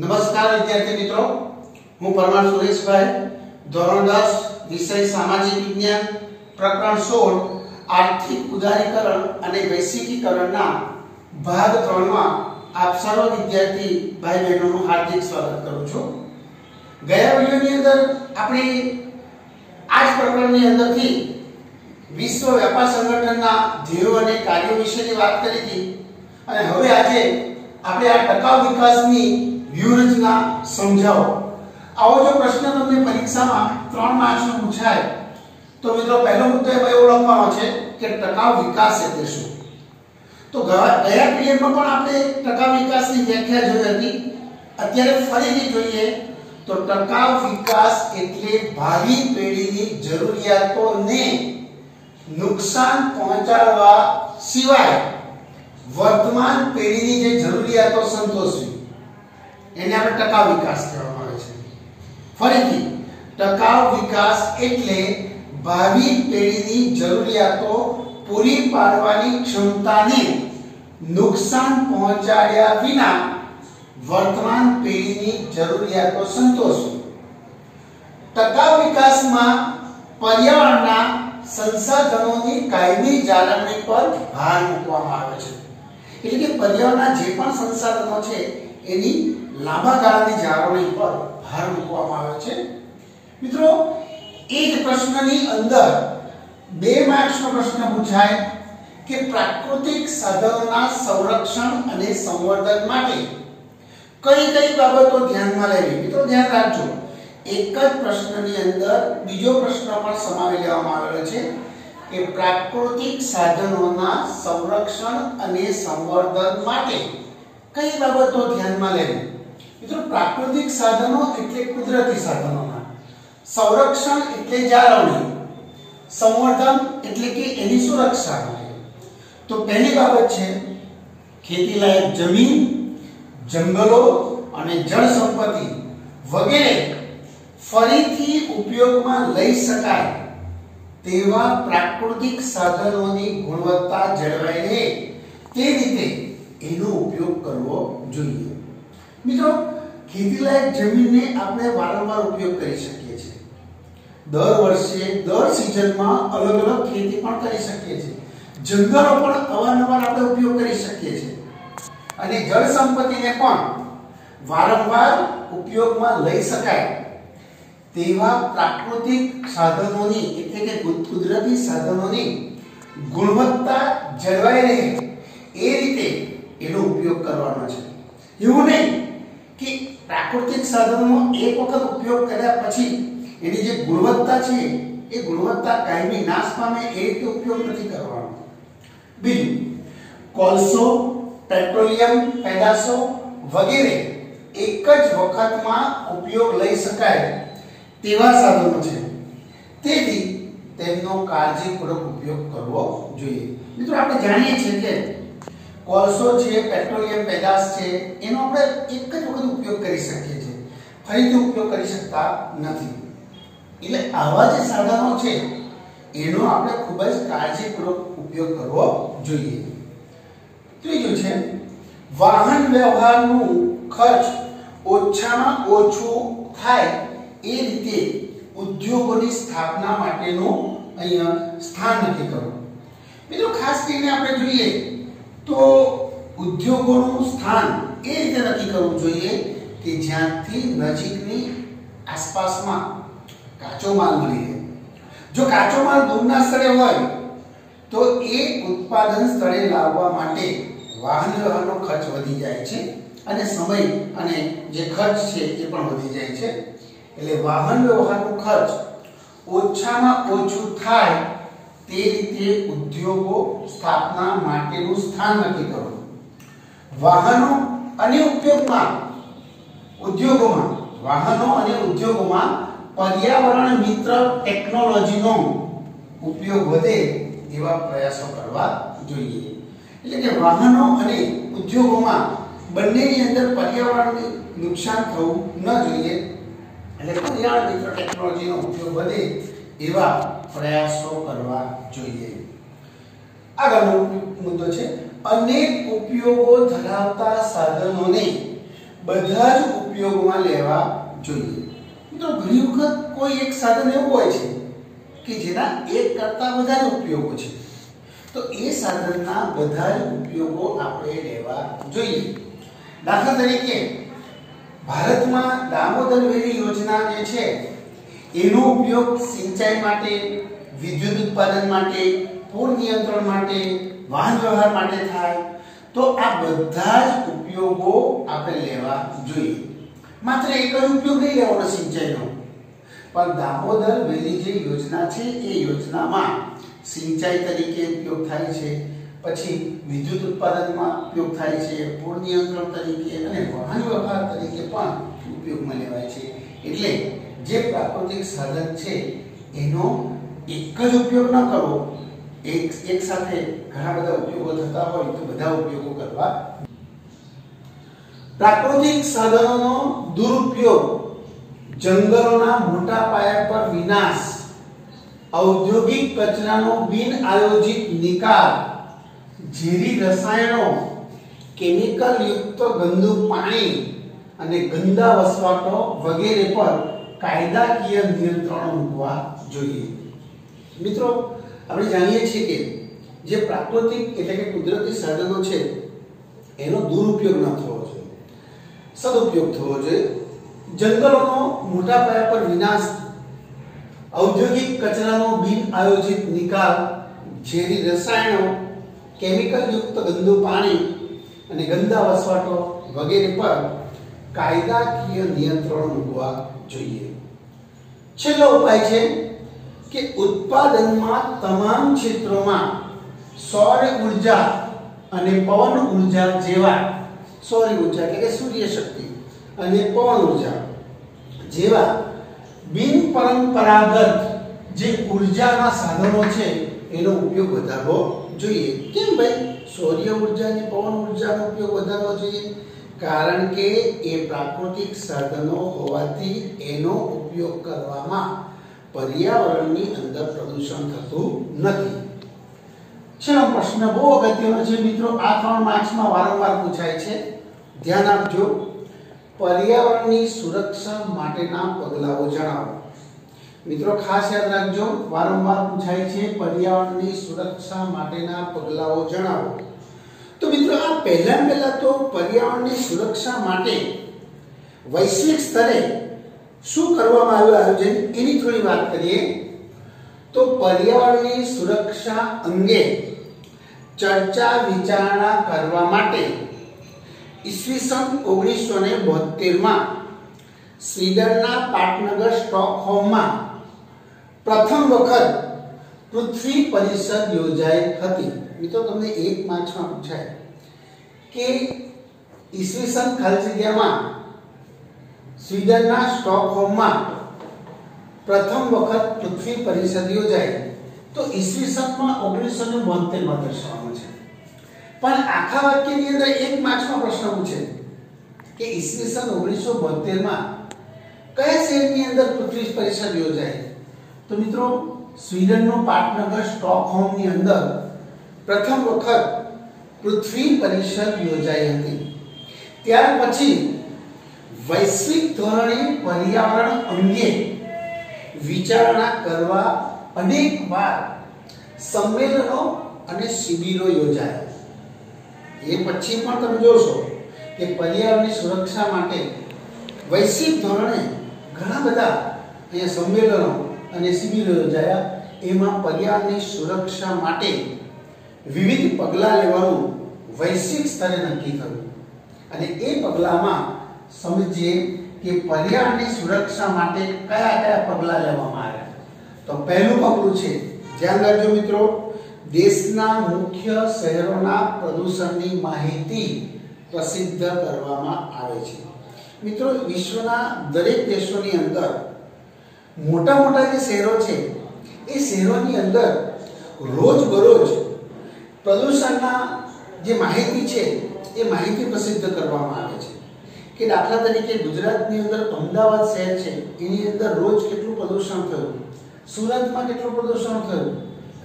નમસ્કાર વિદ્યાર્થી મિત્રો, હું પરમાર સુરેશભાઈ, ધોરણ 10 વિષય સામાજિક વિજ્ઞાન, પ્રકરણ 16 આર્થિક ઉદારીકરણ અને વૈશ્વિકીકરણના ભાગ 3 માં આપ સર્વ વિદ્યાર્થી ભાઈ બહેનોનું હાર્દિક સ્વાગત કરું છું। ગયા વિડિયોની અંદર આપણે આ જ પ્રકરણની અંદરથી વિશ્વ વ્યાપાર સંગઠનના ધ્યેયો અને કાર્યો વિશેની વાત કરી હતી અને હવે આજે આપણે આ ટકાઉ વિકાસની વ્યૂહરચના સમજાવો। આવો જો પ્રશ્ન તમને પરીક્ષામાં 3 માર્ક્સનો પૂછાય તો મિત્રો પહેલો મુદ્દો એ ઓળખવાનો છે કે ટકાઉ વિકાસ એટલે શું। તો ગયા પીરિયડમાં પણ આપણે ટકાઉ વિકાસની વ્યાખ્યા જોઈ હતી। અત્યારે ફરીથી જોઈએ તો ટકાઉ વિકાસ એટલે ભાવિ પેઢીની જરૂરિયાતોને નુકસાન પહોંચાડવા સિવાય વર્તમાન પેઢીની જે જરૂરિયાતો સંતોષવી એને આપણે ટકાઉ વિકાસ કહેવામાં આવે છે। ફરીથી ટકાઉ વિકાસ એટલે ભાવિ પેઢીની જરૂરિયાતો પૂરી પાડવાની ક્ષમતાને નુકસાન પહોંચાડ્યા વિના વર્તમાન પેઢીની જરૂરિયાતો સંતોષવી। ટકાઉ વિકાસમાં પર્યાવરણના સંસાધનોની કાયમી જાળવણી પર ભાર મૂકવામાં આવે છે। એટલે કે પર્યાવરણના જે પણ સંસાધનો છે એની લાંબા ગાળાની જાળવણી પર ભાર મૂકવામાં આવે છે। મિત્રો એ જ પ્રશ્નની અંદર 2 માર્ક્સનો પ્રશ્ન પૂછાય કે પ્રાકૃતિક સાધનોના સંરક્ષણ અને સંવર્ધન માટે કઈ કઈ બાબતો ધ્યાનમાં લેવી। મિત્રો ધ્યાન રાખજો, એક જ પ્રશ્નની અંદર બીજો પ્રશ્ન પણ સમાવી લેવામાં આવેલો છે કે પ્રાકૃતિક સાધનોના સંરક્ષણ અને સંવર્ધન માટે કઈ બાબતો ધ્યાનમાં લેવી। મિત્રો પ્રાકૃતિક સાધનો એટલે કુદરતી સાધનોના, સંરક્ષણ એટલે જાળવણી, સંવર્ધન એટલે કે એની સુરક્ષા માટે। તો પહેલી બાબત છે ખેતીલાયક જમીન, જંગલો અને જળ સંપત્તિ વગેરે ફરીથી ઉપયોગમાં લઈ શકાય તેવા પ્રાકૃતિક સાધનોની ગુણવત્તા જળવાઈ રહે તે રીતે એનો ઉપયોગ કરવો જોઈએ। મિત્રો ખેતીલાયક જમીનને આપણે વારંવાર ઉપયોગ કરી શકીએ છીએ। દર વર્ષે દર સિઝનમાં અલગ અલગ ખેતી પણ કરી શકીએ છીએ। જંગલો પણ અવારનવાર આપણે ઉપયોગ કરી શકીએ છીએ અને જળ સંપત્તિને પણ વારંવાર ઉપયોગમાં લઈ શકાય તેવા પ્રાકૃતિક સાધનોની એટલે કે કુદરતી સાધનોની ગુણવત્તા જળવાઈ રહે એ રીતે એનો ઉપયોગ કરવાનો છે। એવું નહીં કે પ્રાકૃતિક સાધનોનો એક વખત ઉપયોગ કર્યા પછી એની જે ગુણવત્તા છે એ ગુણવત્તા કાયમી નાશ પામે એ રીતે ઉપયોગ નથી કરવાનો। બીજું, કોલસો, પેટ્રોલિયમ પેદાશો વગેરે એક જ વખતમાં ઉપયોગ લઈ શકાય તેવા સાધનો છે, તેથી તેમનો કાળજીપૂર્વક ઉપયોગ કરવો જોઈએ। મિત્રો આપણે જાણીએ છીએ કે કોલસો છે, પેટ્રોલિયમ પેદાશ છે, એનો આપણે એક જ વખત ઉપયોગ કરી શકીએ છીએ, ફરીથી ઉપયોગ કરી શકતા નથી। એટલે આવા જે સાધનો છે એનો આપણે ખૂબ જ કાળજીપૂર્વક ઉપયોગ કરવો જોઈએ। ત્રીજું છે વાહન વ્યવહારનું ખર્ચ ઓછામાં ઓછું થાય એ રીતે ઉદ્યોગોની સ્થાપના માટેનું અહીંયા સ્થાન નક્કી કરવું। મિત્રો ખાસ કરીને આપણે જોઈએ તો ઉદ્યોગોનું સ્થાન એ રીતે નક્કી કરવું જોઈએ કે જ્યાંથી નજીકની આસપાસમાં કાચો માલ મળી રહે। જો કાચો માલ દૂરના સ્થળે હોય તો એ ઉત્પાદન સ્થળે લાવવા માટે વાહન વ્યવહારનો ખર્ચ વધી જાય છે અને સમય અને જે ખર્ચ છે એ પણ વધી જાય છે। એટલે વાહન વ્યવહારનો ખર્ચ ઓછામાં ઓછું થાય તે રીતે ઉદ્યોગો સ્થાપના માટેનું સ્થાન નક્કી કરવું। વાહનો અને ઉદ્યોગોમાં પર્યાવરણ મિત્ર ટેકનોલોજીનો ઉપયોગ વધે એવા પ્રયાસો કરવા જોઈએ। એટલે કે વાહનો અને ઉદ્યોગોમાં બંનેની અંદર પર્યાવરણને નુકસાન થવું ન જોઈએ, એટલે પર્યાવરણ મિત્ર ટેકનોલોજીનો ઉપયોગ વધે એવા પ્રયાસો કરવા જોઈએ। આગળનો મુદ્દો છે અનેક ઉપયોગો ધરાવતા સાધનોને બધા જ ઉપયોગમાં લેવા જોઈએ। મિત્રો ઘણી વખત કોઈ એક સાધન એવું હોય છે કે જેના એક કરતાં વધારે ઉપયોગો છે, તો એ સાધનના બધા ઉપયોગો આપણે લેવા જોઈએ। દાખલા તરીકે ભારતમાં દામોદર વેલી યોજના જે છે એનો ઉપયોગ સિંચાઈ માટે, વિદ્યુત ઉત્પાદન માટે, પૂર નિયંત્રણ માટે, વાહન વ્યવહાર માટે થાય, તો આ બધા જ ઉપયોગો આપણે લેવા જોઈએ। માત્ર એક જ ઉપયોગ નહીં લેવાનો સિંચાઈનો, પણ દામોદર વેલી જે યોજના છે એ યોજનામાં સિંચાઈ તરીકે ઉપયોગ થાય છે, પછી વિદ્યુત ઉત્પાદનમાં ઉપયોગ થાય છે, પૂર નિયંત્રણ તરીકે અને વાહન વ્યવહાર તરીકે પણ ઉપયોગમાં લેવાય છે। એટલે જે પ્રાકૃતિક સાધન છે એનો એક જ ઉપયોગ ન કરવો, એક સાથે ઘણા બધા ઉપયોગો થતા હોય તો બધા ઉપયોગો કરવા। પ્રાકૃતિક સાધનોનો દુરુપયોગ જંગલોના મોટા પાયા પર વિનાશ, ઔદ્યોગિક કચરાનો બિન આયોજિત નિકાલ, ઝેરી રસાયણો, કેમિકલ યુક્ત ગંદુ પાણી અને ગંદા વસવાટો વગેરે પર કાયદાકીય નિયંત્રણો મૂકવા જોઈએ। મિત્રો આપણે જાણીએ છીએ કે જે પ્રાકૃતિક એટલે કે કુદરતી સાધનો છે એનો દુરુપયોગ ન થવો જોઈએ, સદુપયોગ થવો જોઈએ। જંગલોનો મોટા પાયા પર વિનાશ, ઔદ્યોગિક કચરાનો બિન આયોજિત નિકાલ, ઝેરી રસાયણો, કેમિકલ યુક્ત ગંદુ પાણી અને ગંદા વસવાટો વગેરે પર કાયદાકીય નિયંત્રણ મૂકવા જોઈએ। છેલ્લો ઉપાય છે કે ઉત્પાદનમાં તમામ ક્ષેત્રોમાં સૌર ઉર્જા અને પવન ઉર્જા જેવા, સૌર ઉર્જા એટલે કે સૂર્ય શક્તિ અને પવન ઉર્જા જેવા બિનપરંપરાગત જે ઉર્જાના સાધનો છે એનો ઉપયોગ વધારવો જોઈએ। કેમ ભાઈ સૌર ઉર્જા અને પવન ઉર્જાનો ઉપયોગ વધારવો જોઈએ? કારણ કે એ પ્રાકૃતિક સાધનો હોવાથી એનો ઉપયોગ કરવામાં પર્યાવરણની અંદર પ્રદૂષણ થતું નથી। છેલ્લો પ્રશ્ન બહુ અગત્યનો છે મિત્રો, આ 3 માર્ક્સમાં વારંવાર પૂછાય છે, ધ્યાન આપજો। પર્યાવરણની સુરક્ષા માટેના પગલાઓ જણાવો। મિત્રો ખાસ યાદ રાખજો, વારંવાર પૂછાય છે પર્યાવરણની સુરક્ષા માટેના પગલાઓ જણાવો। તો મિત્રો આ પહેલા તો પર્યાવરણની સુરક્ષા માટે વૈશ્વિક સ્તરે શું કરવામાં આવ્યું આયોજન એની થોડી વાત કરીએ। તો પર્યાવરણની સુરક્ષા અંગે ચર્ચા વિચારણા કરવા માટે ઈસવીસન 1972માં સ્વીડનના પાટનગર સ્ટોકહોમમાં પ્રથમ વખત પૃથ્વી પરિષદ યોજાઈ હતી। મિત્રો તમને એક માર્ક્સમાં પૂછાય કે ઈસવીસન ખાલી જગ્યામાં સ્વીડનના સ્ટોકહોમમાં પ્રથમ વખત પૃથ્વી પરિષદ યોજાઈ, તો ઈસવીસનમાં 1972માં દર્શાવવાનું છે। પણ આખા વાક્યની અંદર એક માર્ક્સમાં પ્રશ્ન પૂછે કે ઈસવીસન 1972માં કયા શહેરની અંદર પૃથ્વી પરિષદ યોજાઈ? તો મિત્રો સ્વીડનનું પાટનગર સ્ટોકહોમની અંદર પ્રથમ વખત પૃથ્વી પરિષદ યોજાઈ હતી। ત્યાર પછી વૈશ્વિક ધોરણે પર્યાવરણ અંગે વિચારણા કરવા અનેક વાર સંમેલનો અને શિબિરો યોજાયા। એ પછી પણ તમે જોશો કે પર્યાવરણની સુરક્ષા માટે વૈશ્વિક ધોરણે ઘણા બધા અહીંયા સંમેલનો અને શિબિરો યોજાયા। એમાં પર્યાવરણની સુરક્ષા માટે વિવિધ પગલાં લેવાનું વૈશ્વિક સ્તરે નક્કી થયું, અને એ પગલામાં સમજીએ કે પર્યાવરણની સુરક્ષા માટે કયા કયા પગલાં લેવામાં આવ્યા। તો પહેલું પગલું છે, ધ્યાન રાખજો મિત્રો, દેશના મુખ્ય શહેરોના પ્રદૂષણની માહિતી પ્રસિદ્ધ કરવામાં આવે છે। મિત્રો વિશ્વના દરેક દેશોની અંદર મોટા મોટા જે શહેરો છે એ શહેરોની અંદર રોજબરોજ પ્રદૂષણના જે માહિતી છે એ માહિતી પ્રસિદ્ધ કરવામાં આવે છે। કે દાખલા તરીકે ગુજરાતની અંદર અમદાવાદ શહેર છે એની અંદર રોજ કેટલું પ્રદૂષણ થયું, સુરતમાં કેટલું પ્રદૂષણ થયું,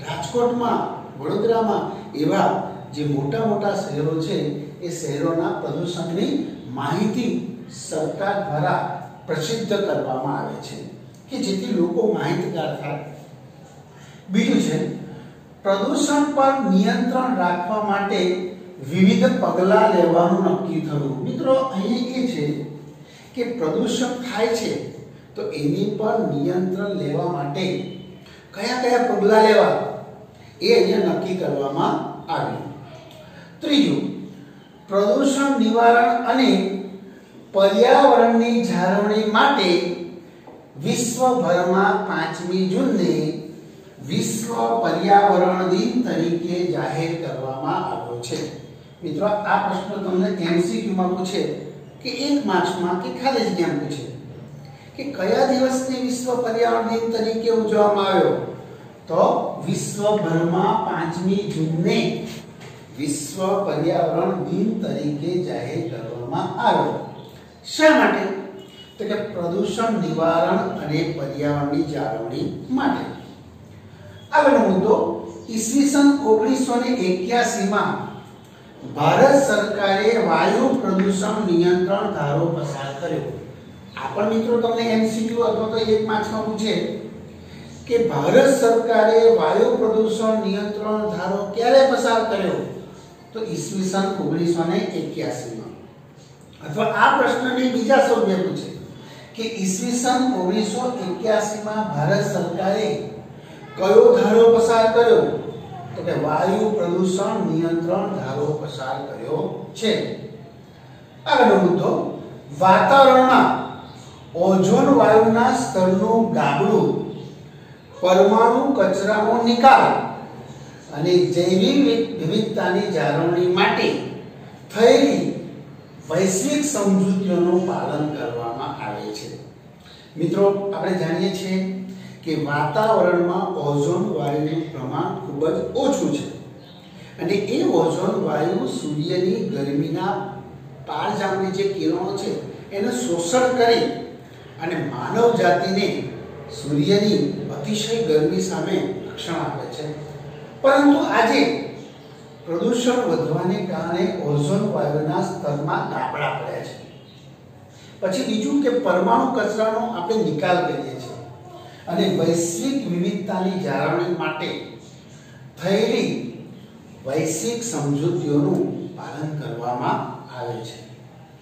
રાજકોટમાં, વડોદરામાં, એવા જે મોટા મોટા શહેરો છે એ શહેરોના પ્રદૂષણની માહિતી સરકાર દ્વારા પ્રસિદ્ધ કરવામાં આવે છે કે જેથી લોકો માહિતગાર થાય. બીજું છે પ્રદૂષણ પર નિયંત્રણ રાખવા માટે વિવિધ પગલાં લેવાનું નક્કી થયું. મિત્રો અહીં એ છે કે પ્રદૂષણ થાય છે તો એની પર નિયંત્રણ લેવા માટે કયા કયા પગલાં લેવા એ અહીંયા નક્કી કરવામાં આવ્યું. ત્રીજું, પ્રદૂષણ નિવારણ અને પર્યાવરણની જાળવણી માટે વિશ્વભરમાં 5મી જૂનને વિશ્વ પર્યાવરણ દિન તરીકે જાહેર કરવામાં આવ્યો છે. મિત્રો આ પ્રશ્ન તમને MCQ માં પૂછે કે 1 માર્ક્સમાં કે ખાલી જગ્યામાં પૂછે કે કયા દિવસને વિશ્વ પર્યાવરણ દિન તરીકે ઉજવવામાં આવ્યો, તો વિશ્વભરમાં 5મી જૂનને વિશ્વ પર્યાવરણ દિન તરીકે જાહેર કરવામાં આવ્યો. શા માટે? તો કે પ્રદૂષણ નિવારણ અને પર્યાવરણની જાળવણી માટે. આગળનો મુદ્દો, ઈસવીસન 1981 માં ભારત સરકારે વાયુ પ્રદૂષણ નિયંત્રણ ધારો પસાર કર્યો. આ પણ મિત્રો તમને MCQ અથવા તો 1 માર્ક્સમાં પૂછે કે ભારત સરકારે વાયુ પ્રદૂષણ નિયંત્રણ ધારો ક્યારે પસાર કર્યો, તો ઈસવીસન 1981 માં. અથવા આ પ્રશ્નની બીજા શબ્દે પૂછે કે ઈસવીસન 1981 માં ભારત સરકારે કયો ધારો પસાર કર્યો, તો કે વાયુ પ્રદૂષણ નિયંત્રણ ધારો પસાર કર્યો છે. આગળનો મુદ્દો, વાતાવરણમાં ઓઝોન વાયુના સ્તરનું ગાબડું, પરમાણુ કચરાનો નિકાલ અને જૈવિક વિવિધતાની જાળવણી માટે થયેલી વૈશ્વિક સમજૂતીઓનું પાલન કરવામાં આવે છે. મિત્રો આપણે જાણીએ છીએ કે વાતાવરણમાં ઓઝોન વાયુનું પ્રમાણ ખૂબ જ ઓછું છે અને એ ઓઝોન વાયુ સૂર્યની ગરમીના પારજામની જે કિરણો છે એને શોષણ કરી અને માનવ જાતિને સૂર્યની અતિશય ગરમી સામે રક્ષણ આપે છે. પરંતુ આજે પ્રદૂષણ વધવાને કારણે ઓઝોન વાયુના સ્તરમાં ગાબડા પડ્યા છે. પછી બીજું કે પરમાણુ કચરાનો આપણે નિકાલ કરીએ છીએ અને વૈશ્વિક વિવિધતાની જાળવણી માટે થયેલી વૈશ્વિક સમજૂતીઓનું પાલન કરવામાં આવે છે.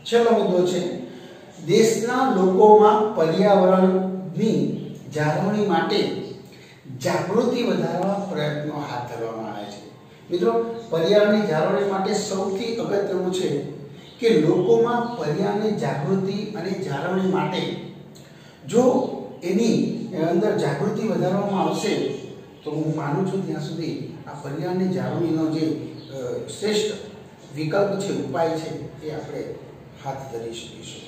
છેલ્લો મુદ્દો છે, દેશના લોકોમાં પર્યાવરણની જાળવણી માટે જાગૃતિ વધારવા પ્રયત્નો હાથ ધરવામાં આવે છે. મિત્રો પર્યાવરણની જાળવણી માટે સૌથી અગત્યનું છે કે લોકોમાં પર્યાવરણની જાગૃતિ અને જાળવણી માટે જો એની અંદર જાગૃતિ વધારવામાં આવશે તો હું માનું છું ત્યાં સુધી આ પર્યાવરણની જાળવણીનો જે શ્રેષ્ઠ વિકલ્પ છે, ઉપાય છે, એ આપણે હાથ ધરી શકીશું.